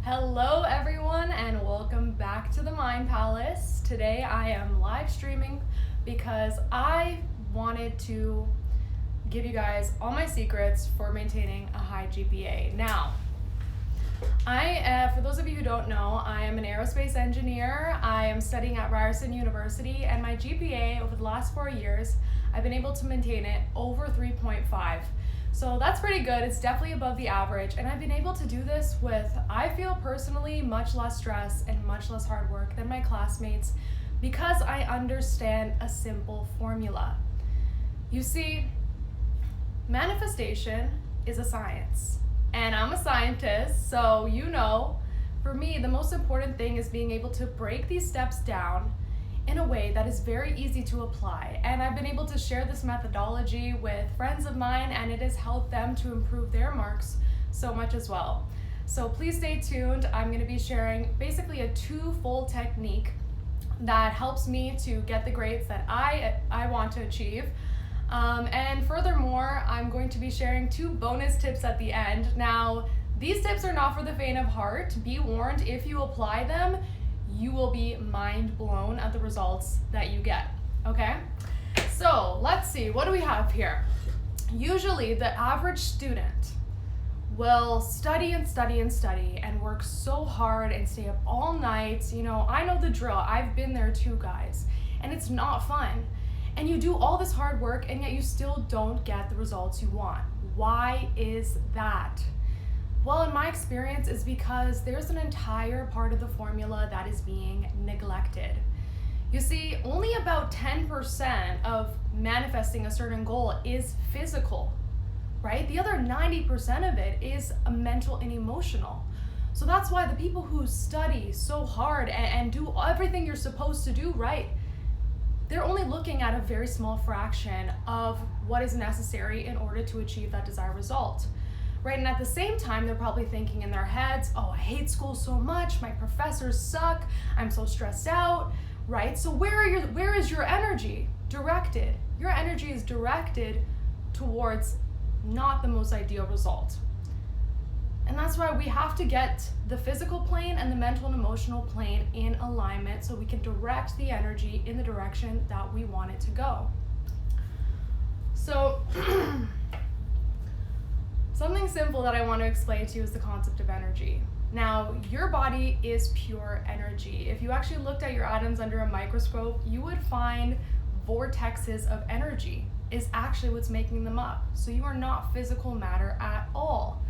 Hello everyone and welcome back to the Mind Palace. Today I am live streaming because I wanted to give you guys all my secrets for maintaining a high GPA. Now, for those of you who don't know, I am an aerospace engineer. I am studying at Ryerson University, and my GPA over the last 4 years, I've been able to maintain it over 3.5. So that's pretty good. It's definitely above the average, and I've been able to do this with, I feel personally, much less stress and much less hard work than my classmates because I understand a simple formula. You see, manifestation is a science, and I'm a scientist, so for me, the most important thing is being able to break these steps down in a way that is very easy to apply. And I've been able to share this methodology with friends of mine, and it has helped them to improve their marks so much as well. So please stay tuned. I'm going to be sharing basically a twofold technique that helps me to get the grades that I want to achieve. And furthermore, I'm going to be sharing 2 bonus tips at the end. Now, these tips are not for the faint of heart. Be warned, if you apply them, you will be mind blown at the results that you get, okay? So let's see, what do we have here? Usually the average student will study and study and study and work so hard and stay up all night. I know the drill. I've been there too, guys, and it's not fun. And you do all this hard work and yet you still don't get the results you want. Why is that? Well, in my experience, is because there's an entire part of the formula that is being neglected. You see, only about 10% of manifesting a certain goal is physical, right? The other 90% of it is mental and emotional. So that's why the people who study so hard and do everything you're supposed to do right, they're only looking at a very small fraction of what is necessary in order to achieve that desired result. Right, and at the same time, they're probably thinking in their heads, oh, I hate school so much, my professors suck, I'm so stressed out, right? So where is your energy directed? Your energy is directed towards not the most ideal result. And that's why we have to get the physical plane and the mental and emotional plane in alignment so we can direct the energy in the direction that we want it to go. So, something simple that I want to explain to you is the concept of energy. Now, your body is pure energy. If you actually looked at your atoms under a microscope, you would find vortexes of energy is actually what's making them up. So you are not physical matter at all.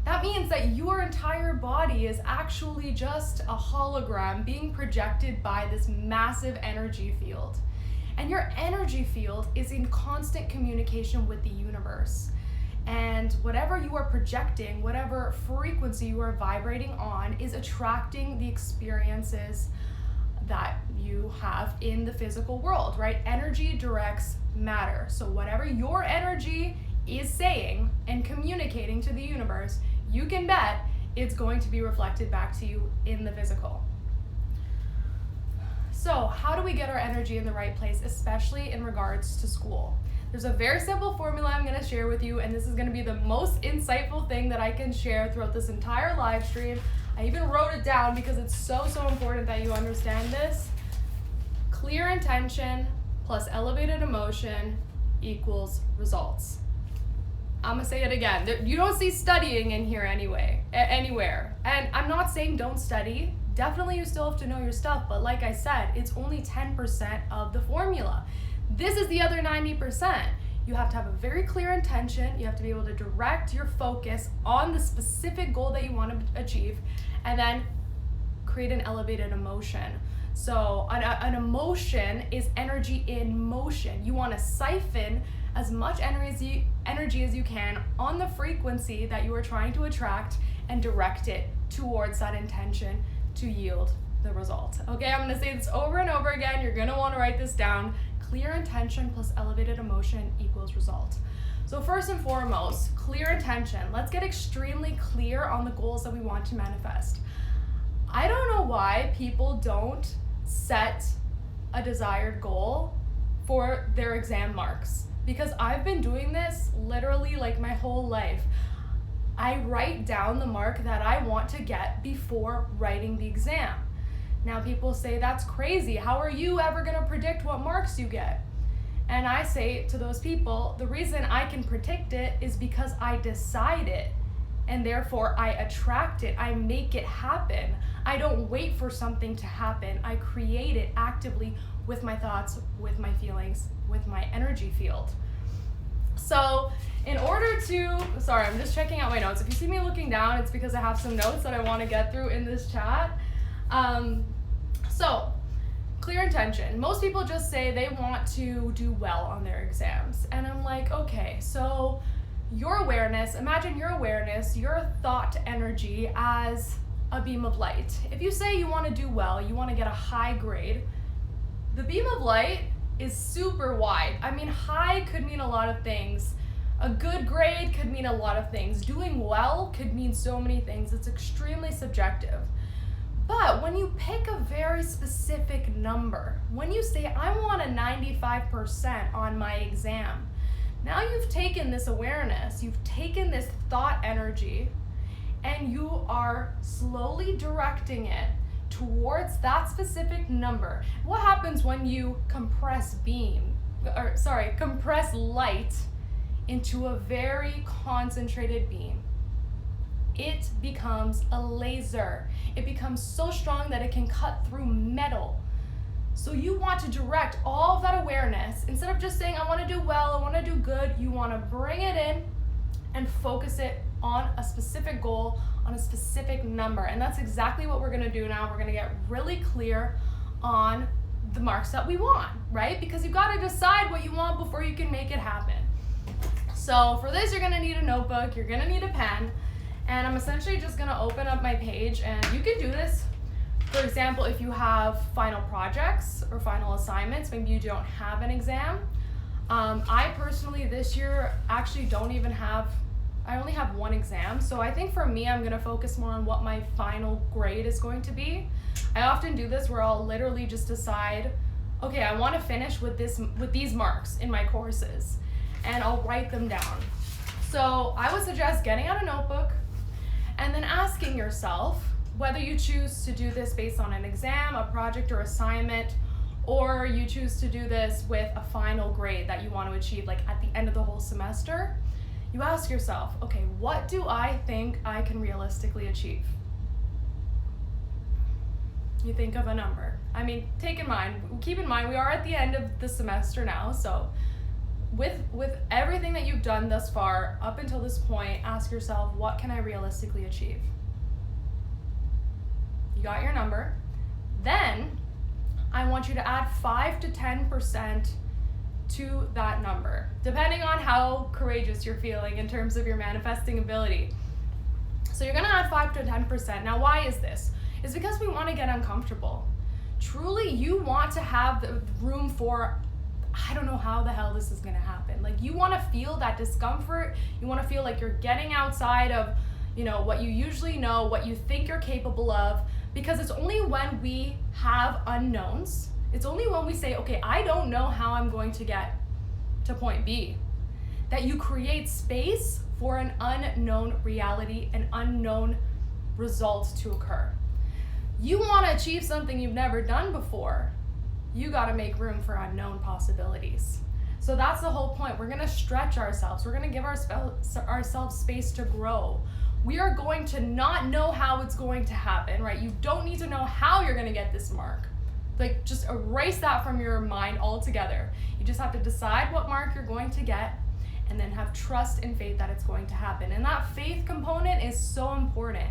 That means that your entire body is actually just a hologram being projected by this massive energy field. And your energy field is in constant communication with the universe. And whatever you are projecting, whatever frequency you are vibrating on, is attracting the experiences that you have in the physical world, right? Energy directs matter. So whatever your energy is saying and communicating to the universe, you can bet it's going to be reflected back to you in the physical. So how do we get our energy in the right place, especially in regards to school? There's a very simple formula I'm going to share with you, and this is going to be the most insightful thing that I can share throughout this entire live stream. I even wrote it down because it's so important that you understand this. Clear intention plus elevated emotion equals results. I'm going to say it again. You don't see studying in here anywhere. And I'm not saying don't study. Definitely you still have to know your stuff, but like I said, it's only 10% of the formula. This is the other 90%. You have to have a very clear intention. You have to be able to direct your focus on the specific goal that you want to achieve, and then create an elevated emotion. So an emotion is energy in motion. You want to siphon as much energy as you can on the frequency that you are trying to attract and direct it towards that intention to yield the result. Okay, I'm going to say this over and over again. You're going to want to write this down. Clear intention plus elevated emotion equals result. So first and foremost, clear intention. Let's get extremely clear on the goals that we want to manifest. I don't know why people don't set a desired goal for their exam marks, because I've been doing this literally like my whole life. I write down the mark that I want to get before writing the exam. Now people say, that's crazy. How are you ever going to predict what marks you get? And I say to those people, the reason I can predict it is because I decide it, and therefore I attract it. I make it happen. I don't wait for something to happen. I create it actively with my thoughts, with my feelings, with my energy field. So in order to, sorry, I'm just checking out my notes. If you see me looking down, it's because I have some notes that I want to get through in this chat. So clear intention. Most people just say they want to do well on their exams. And I'm like, okay, so your awareness, imagine your awareness, your thought energy as a beam of light. If you say you want to do well, you want to get a high grade, the beam of light is super wide. I mean, high could mean a lot of things. A good grade could mean a lot of things. Doing well could mean so many things. It's extremely subjective. But when you pick a very specific number, when you say, I want a 95% on my exam, now you've taken this awareness, you've taken this thought energy, and you are slowly directing it towards that specific number. What happens when you compress light into a very concentrated beam? It becomes a laser. It becomes so strong that it can cut through metal. So you want to direct all of that awareness, instead of just saying, I want to do well, I want to do good, you want to bring it in and focus it on a specific goal, on a specific number. And that's exactly what we're going to do now. We're going to get really clear on the marks that we want, right? Because you've got to decide what you want before you can make it happen. So for this, you're going to need a notebook, you're going to need a pen, and I'm essentially just going to open up my page, and you can do this. For example, if you have final projects or final assignments, maybe you don't have an exam. I personally this year actually I only have one exam. So I think for me, I'm gonna focus more on what my final grade is going to be. I often do this where I'll literally just decide, okay, I wanna finish with these marks in my courses, and I'll write them down. So I would suggest getting out a notebook and then asking yourself, whether you choose to do this based on an exam, a project or assignment, or you choose to do this with a final grade that you want to achieve, like at the end of the whole semester, you ask yourself, okay, what do I think I can realistically achieve? You think of a number. I mean, keep in mind, we are at the end of the semester now, so with everything that you've done thus far, up until this point, ask yourself, what can I realistically achieve? You got your number. Then I want you to add 5 to 10% to that number, depending on how courageous you're feeling in terms of your manifesting ability. So you're gonna add 5 to 10%. Now, why is this? It's because we want to get uncomfortable. Truly, you want to have the room for, I don't know how the hell this is gonna happen. Like, you want to feel that discomfort. You want to feel like you're getting outside of, what you usually know, what you think you're capable of, because it's only when we have unknowns, it's only when we say, okay, I don't know how I'm going to get to point B, that you create space for an unknown reality, an unknown result to occur. You want to achieve something you've never done before, you got to make room for unknown possibilities. So that's the whole point. We're going to stretch ourselves. We're going to give ourselves space to grow. We are going to not know how it's going to happen, right? You don't need to know how you're going to get this mark. Like, just erase that from your mind altogether. You just have to decide what mark you're going to get, and then have trust and faith that it's going to happen. And that faith component is so important,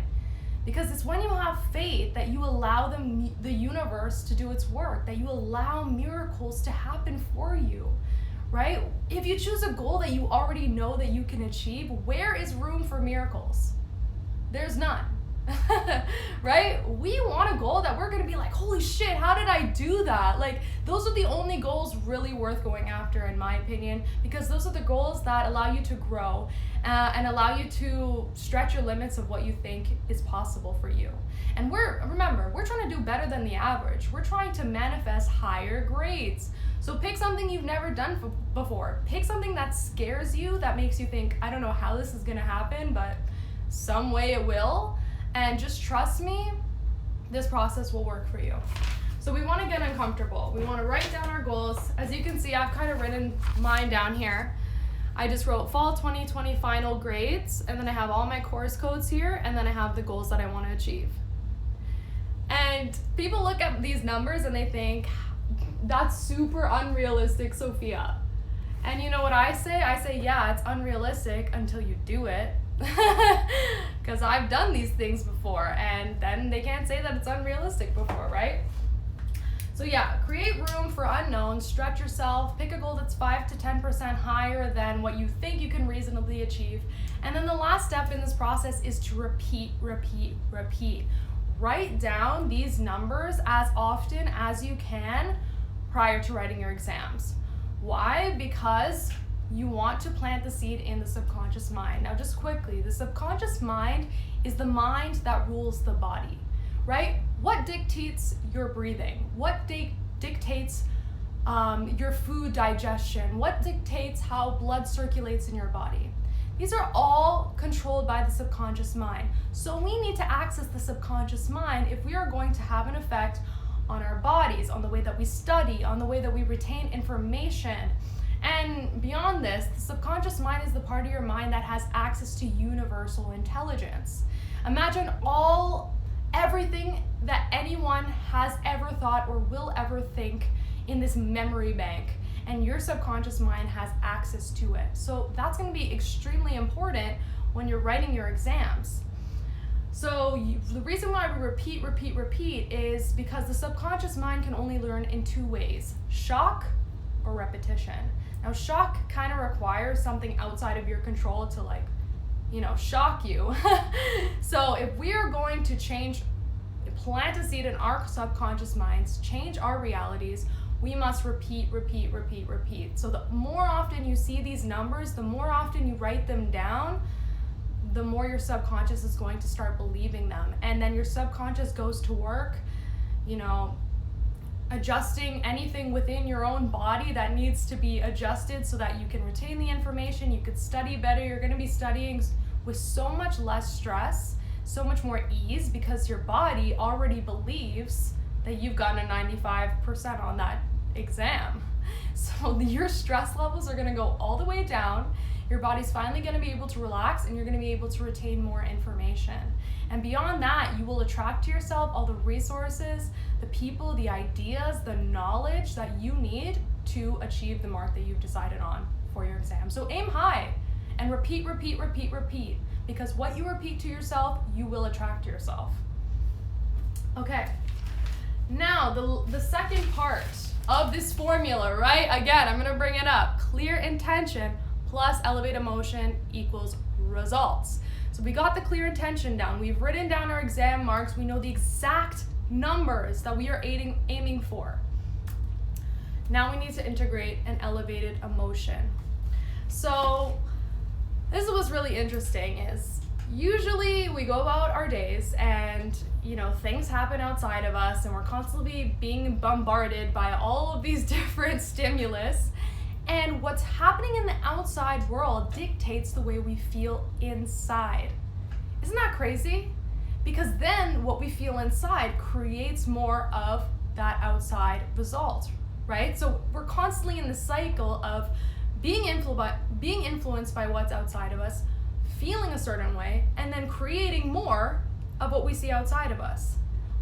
because it's when you have faith that you allow the universe to do its work, that you allow miracles to happen for you, right? If you choose a goal that you already know that you can achieve, where is room for miracles? There's none. Right? We want a goal that we're going to be like, holy shit, how did I do that? Like, those are the only goals really worth going after, in my opinion, because those are the goals that allow you to grow and allow you to stretch your limits of what you think is possible for you. And remember, we're trying to do better than the average. We're trying to manifest higher grades. So pick something you've never done before. Pick something that scares you, that makes you think, I don't know how this is going to happen, but some way it will. And just trust me, this process will work for you. So we want to get uncomfortable. We want to write down our goals. As you can see, I've kind of written mine down here. I just wrote fall 2020 final grades, and then I have all my course codes here, and then I have the goals that I want to achieve. And people look at these numbers and they think, that's super unrealistic, Sophia. And you know what I say? I say, yeah, it's unrealistic until you do it. Because I've done these things before, and then they can't say that it's unrealistic before, right? So yeah, create room for unknowns, stretch yourself, pick a goal that's 5 to 10% higher than what you think you can reasonably achieve. And then the last step in this process is to repeat. Write down these numbers as often as you can prior to writing your exams. Why? Because you want to plant the seed in the subconscious mind. Now just quickly, the subconscious mind is the mind that rules the body, right? What dictates your breathing? What dictates your food digestion? What dictates how blood circulates in your body? These are all controlled by the subconscious mind. So we need to access the subconscious mind if we are going to have an effect on our bodies, on the way that we study, on the way that we retain information. And beyond this, the subconscious mind is the part of your mind that has access to universal intelligence. Imagine everything that anyone has ever thought or will ever think in this memory bank, and your subconscious mind has access to it. So that's going to be extremely important when you're writing your exams. So the reason why we repeat is because the subconscious mind can only learn in two ways: shock or repetition. Now, shock kind of requires something outside of your control to shock you. So if we are going to plant a seed in our subconscious minds, change our realities, we must repeat. So the more often you see these numbers, the more often you write them down, the more your subconscious is going to start believing them. And then your subconscious goes to work, adjusting anything within your own body that needs to be adjusted so that you can retain the information, you could study better. You're going to be studying with so much less stress, so much more ease, because your body already believes that you've gotten a 95% on that exam. So your stress levels are going to go all the way down. Your body's finally going to be able to relax, and you're going to be able to retain more information. And beyond that, you will attract to yourself all the resources, the people, the ideas, the knowledge that you need to achieve the mark that you've decided on for your exam. So aim high and repeat, because what you repeat to yourself, you will attract to yourself. Okay, now the second part of this formula, right? Again, I'm going to bring it up. Clear intention plus elevate emotion equals results. So we got the clear intention down. We've written down our exam marks. We know the exact numbers that we are aiming for. Now we need to integrate an elevated emotion. So this is what's really interesting is usually we go about our days and things happen outside of us, and we're constantly being bombarded by all of these different stimulus. And what's happening in the outside world dictates the way we feel inside. Isn't that crazy? Because then what we feel inside creates more of that outside result, right? So we're constantly in the cycle of being influenced by what's outside of us, feeling a certain way, and then creating more of what we see outside of us.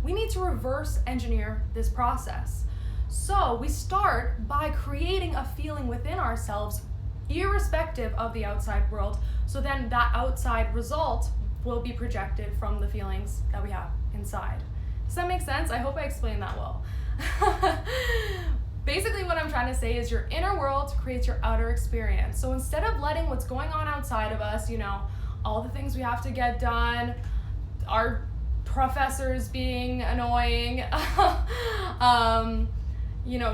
We need to reverse engineer this process. So we start by creating a feeling within ourselves, irrespective of the outside world. So then that outside result will be projected from the feelings that we have inside. Does that make sense? I hope I explained that well. Basically what I'm trying to say is your inner world creates your outer experience. So instead of letting what's going on outside of us, all the things we have to get done, our professors being annoying,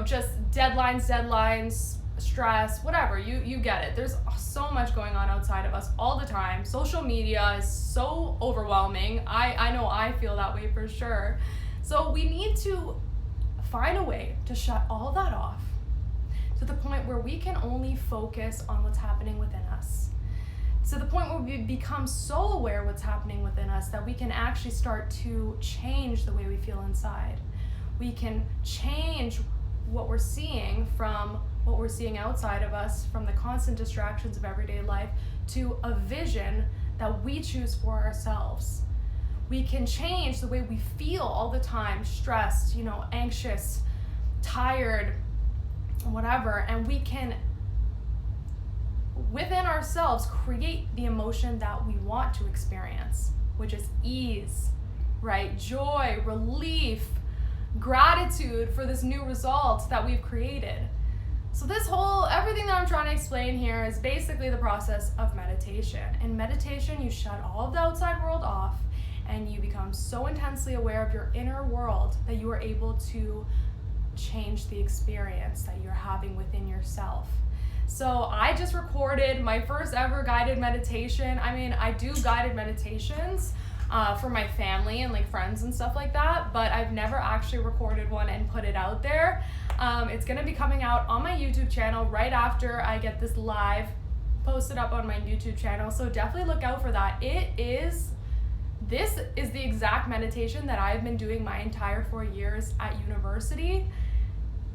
just deadlines, stress, whatever, you get it. There's so much going on outside of us all the time. Social media is so overwhelming. I know I feel that way for sure. So we need to find a way to shut all that off to the point where we can only focus on what's happening within us. to the point where we become so aware what's happening within us that we can actually start to change the way we feel inside. We can change what we're seeing from what we're seeing outside of us, from the constant distractions of everyday life, to a vision that we choose for ourselves. We can change the way we feel all the time, stressed, anxious, tired, whatever, and we can, within ourselves, create the emotion that we want to experience, which is ease, right? Joy, relief, gratitude for this new result that we've created. So everything that I'm trying to explain here is basically the process of meditation. In meditation, you shut all of the outside world off and you become so intensely aware of your inner world that you are able to change the experience that you're having within yourself. So I just recorded my first ever guided meditation. I do guided meditations for my family and friends and stuff like that, but I've never actually recorded one and put it out there. It's gonna be coming out on my YouTube channel right after I get this live posted up on my YouTube channel, so definitely look out for that. This is the exact meditation that I've been doing my entire 4 years at university,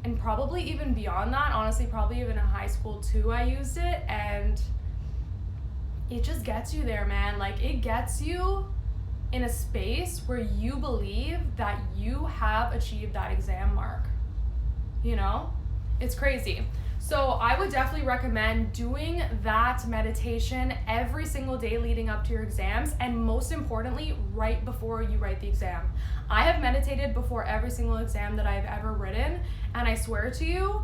and probably even beyond that, honestly, probably even in high school too I used it, and it just gets you there, man. It gets you in a space where you believe that you have achieved that exam mark. It's crazy. So I would definitely recommend doing that meditation every single day leading up to your exams, and most importantly, right before you write the exam. I have meditated before every single exam that I've ever written, and I swear to you,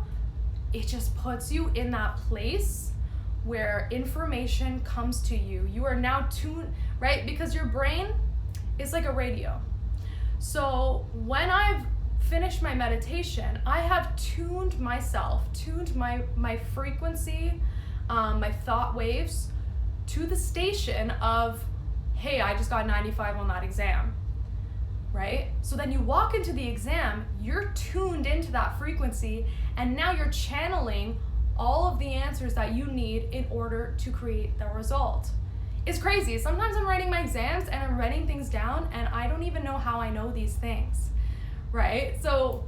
it just puts you in that place where information comes to you. You are now tuned, right? Because your brain is like a radio. So when I've finished my meditation, I have tuned myself, tuned my frequency, my thought waves to the station of, hey, I just got 95 on that exam, right? So then you walk into the exam, you're tuned into that frequency, and now you're channeling all of the answers that you need in order to create the result. It's crazy. Sometimes I'm writing my exams and I'm writing things down and I don't even know how I know these things, right? So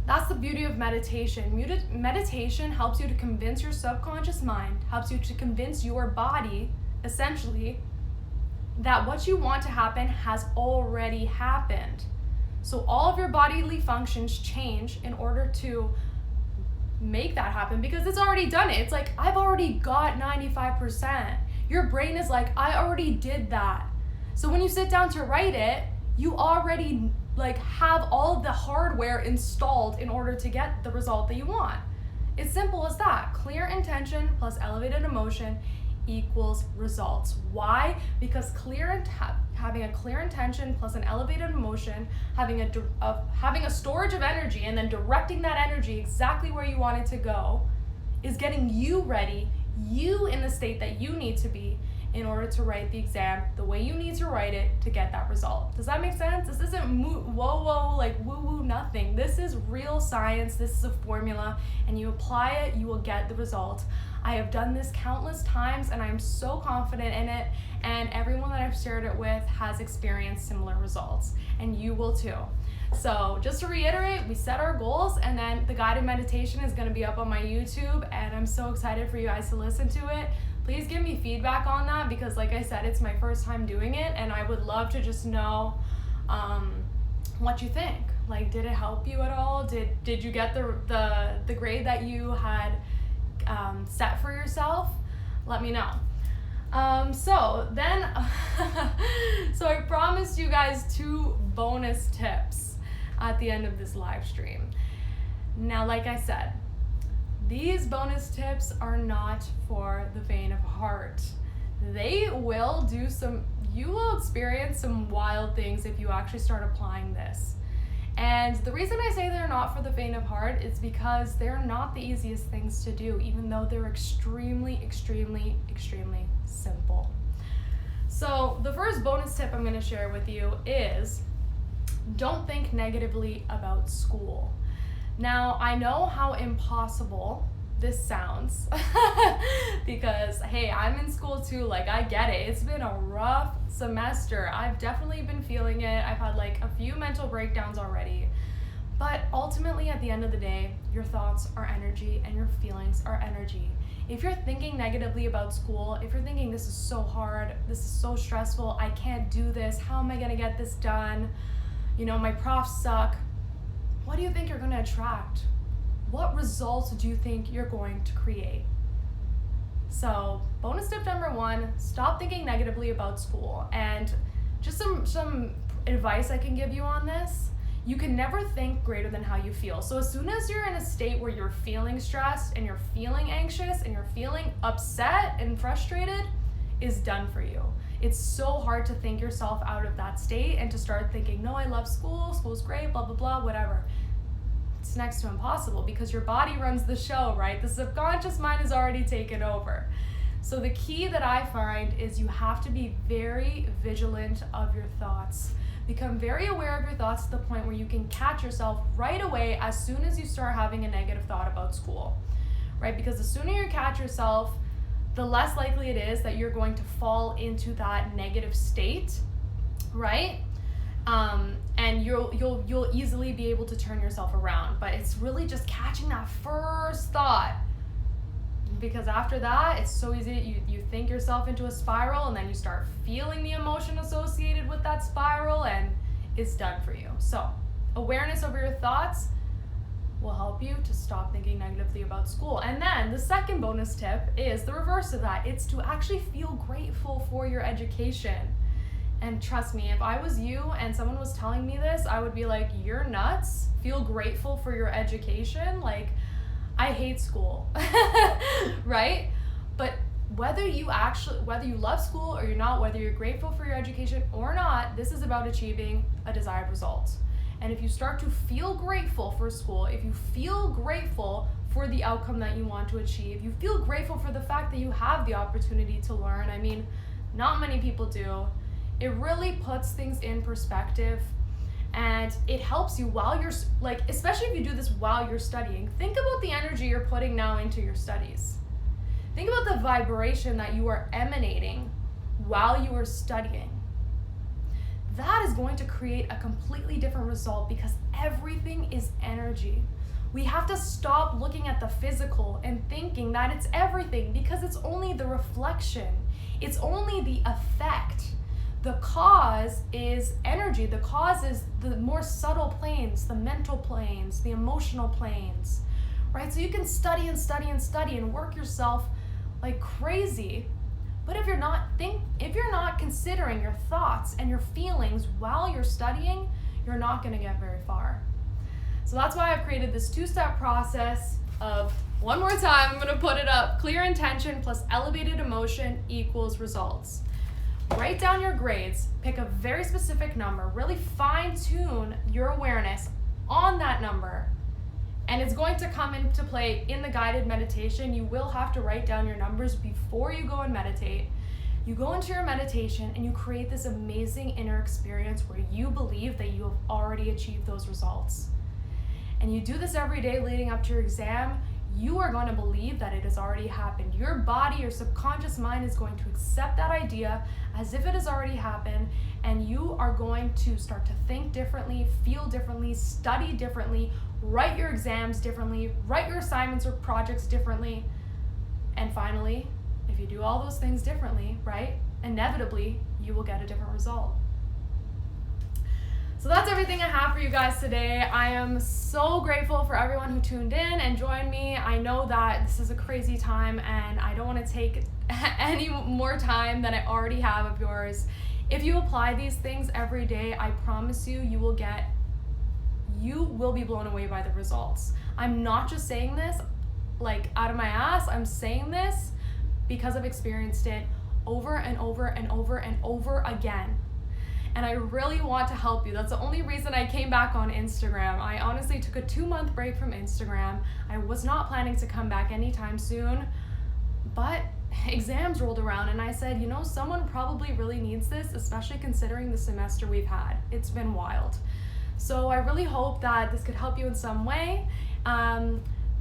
that's the beauty of meditation. Meditation helps you to convince your subconscious mind, helps you to convince your body, essentially, that what you want to happen has already happened. So all of your bodily functions change in order to make that happen because it's already done it. It's like, I've already got 95%. Your brain is like, I already did that. So when you sit down to write it, you already have all of the hardware installed in order to get the result that you want. It's simple as that. Clear intention plus elevated emotion equals results. Why? Because having a clear intention plus an elevated emotion, having a storage of energy and then directing that energy exactly where you want it to go is getting you ready, you in the state that you need to be in order to write the exam the way you need to write it to get that result. Does that make sense? This isn't woo-woo, nothing. This is real science. This is a formula, and you apply it, you will get the result. I have done this countless times, and I'm so confident in it, and everyone that I've shared it with has experienced similar results, and you will too. So just to reiterate, we set our goals, and then the guided meditation is going to be up on my YouTube, and I'm so excited for you guys to listen to it. Please give me feedback on that because, like I said, it's my first time doing it, and I would love to just know what you think. Did it help you at all? Did you get the grade that you had set for yourself? Let me know. So I promised you guys 2 bonus tips at the end of this live stream. Now, like I said, these bonus tips are not for the faint of heart. You will experience some wild things if you actually start applying this. And the reason I say they're not for the faint of heart is because they're not the easiest things to do, even though they're extremely, extremely, extremely simple. So the first bonus tip I'm going to share with you is don't think negatively about school. Now, I know how impossible this sounds. Because, hey, I'm in school too, like, I get it. It's been a rough semester. I've definitely been feeling it. I've had like a few mental breakdowns already. But ultimately, at the end of the day, your thoughts are energy and your feelings are energy. If you're thinking negatively about school, if you're thinking this is so hard, this is so stressful, I can't do this, how am I gonna get this done? You know, my profs suck. What do you think you're gonna attract? What results do you think you're going to create? So, bonus tip number 1, stop thinking negatively about school. And just some advice I can give you on this. You can never think greater than how you feel. So as soon as you're in a state where you're feeling stressed and you're feeling anxious and you're feeling upset and frustrated, is done for you. It's so hard to think yourself out of that state and to start thinking, no, I love school, school's great, blah, blah, blah, whatever. It's next to impossible because your body runs the show, right? The subconscious mind has already taken over. So the key that I find is you have to be very vigilant of your thoughts. Become very aware of your thoughts to the point where you can catch yourself right away as soon as you start having a negative thought about school, right? Because the sooner you catch yourself, the less likely it is that you're going to fall into that negative state, right? And you'll easily be able to turn yourself around. But it's really just catching that first thought, because after that, it's so easy. You think yourself into a spiral, and then you start feeling the emotion associated with that spiral, and it's done for you. So awareness over your thoughts will help you to stop thinking negatively about school. And then the second bonus tip is the reverse of that. It's to actually feel grateful for your education. And trust me, if I was you and someone was telling me this, I would be like, you're nuts. Feel grateful for your education. Like, I hate school, right? But whether you love school or you're not, whether you're grateful for your education or not, this is about achieving a desired result. And if you start to feel grateful for school, if you feel grateful for the outcome that you want to achieve, you feel grateful for the fact that you have the opportunity to learn. I mean, not many people do. It really puts things in perspective. And it helps you while you're, like, especially if you do this while you're studying. Think about the energy you're putting now into your studies. Think about the vibration that you are emanating while you are studying. That is going to create a completely different result because everything is energy. We have to stop looking at the physical and thinking that it's everything, because it's only the reflection. It's only the effect. The cause is energy. The cause is the more subtle planes, the mental planes, the emotional planes, right? So you can study and study and study and work yourself like crazy, but if you're not considering your thoughts and your feelings while you're studying, you're not going to get very far. So that's why I've created this 2-step process of, one more time, I'm going to put it up, clear intention plus elevated emotion equals results. Write down your grades, pick a very specific number, really fine-tune your awareness on that number, and it's going to come into play in the guided meditation. You will have to write down your numbers before you go and meditate. You go into your meditation and you create this amazing inner experience where you believe that you have already achieved those results. And you do this every day leading up to your exam. You are going to believe that it has already happened. Your body, your subconscious mind is going to accept that idea as if it has already happened, and you are going to start to think differently, feel differently, study differently, write your exams differently, write your assignments or projects differently. And finally, if you do all those things differently, right, inevitably, you will get a different result. So that's everything I have for you guys today. I am so grateful for everyone who tuned in and joined me. I know that this is a crazy time and I don't want to take any more time than I already have of yours. If you apply these things every day, I promise you, you will be blown away by the results. I'm not just saying this like out of my ass. I'm saying this because I've experienced it over and over and over and over again. And I really want to help you. That's the only reason I came back on Instagram. I honestly took a 2-month break from Instagram. I was not planning to come back anytime soon, but exams rolled around and I said, you know, someone probably really needs this, especially considering the semester we've had. It's been wild. So I really hope that this could help you in some way.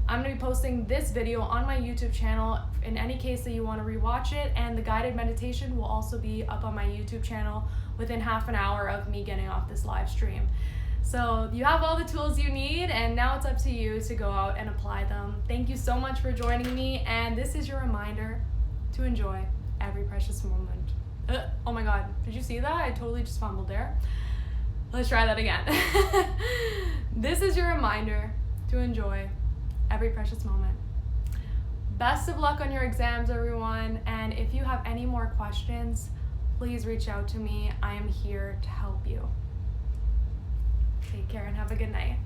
I'm going to be posting this video on my YouTube channel in any case that you want to rewatch it, and the guided meditation will also be up on my YouTube channel within half an hour of me getting off this live stream. So you have all the tools you need, and now it's up to you to go out and apply them. Thank you so much for joining me, and this is your reminder to enjoy every precious moment. Oh my God, did you see that? I totally just fumbled there. Let's try that again. This is your reminder to enjoy every precious moment. Best of luck on your exams, everyone, and if you have any more questions, please reach out to me. I am here to help you. Take care and have a good night.